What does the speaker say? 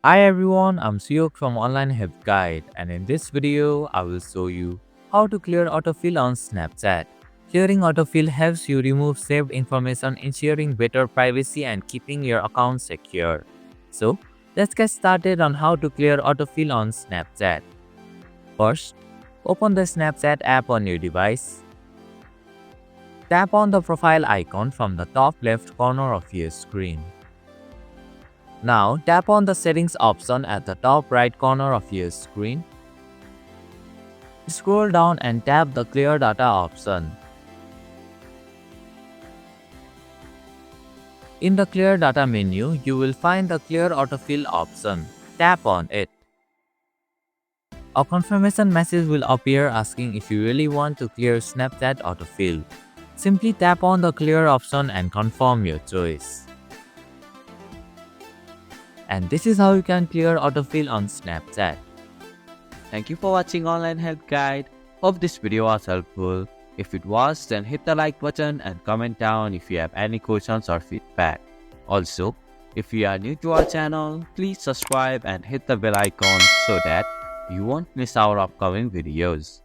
Hi everyone, I'm Suyok from Online Help Guide, and in this video, I will show you how to clear autofill on Snapchat. Clearing autofill helps you remove saved information, ensuring better privacy and keeping your account secure. So, let's get started on how to clear autofill on Snapchat. First, open the Snapchat app on your device. Tap on the profile icon from the top left corner of your screen. Now tap on the settings option at the top right corner of your screen. Scroll down and tap the clear data option. In the clear data menu, you will find the clear autofill option. Tap on it. A confirmation message will appear asking if you really want to clear Snapchat autofill. Simply tap on the clear option and confirm your choice. And this is how you can clear autofill on Snapchat. Thank you for watching Online Help Guide. Hope this video was helpful. If it was, then hit the like button and comment down if you have any questions or feedback. Also, if you are new to our channel, please subscribe and hit the bell icon so that you won't miss our upcoming videos.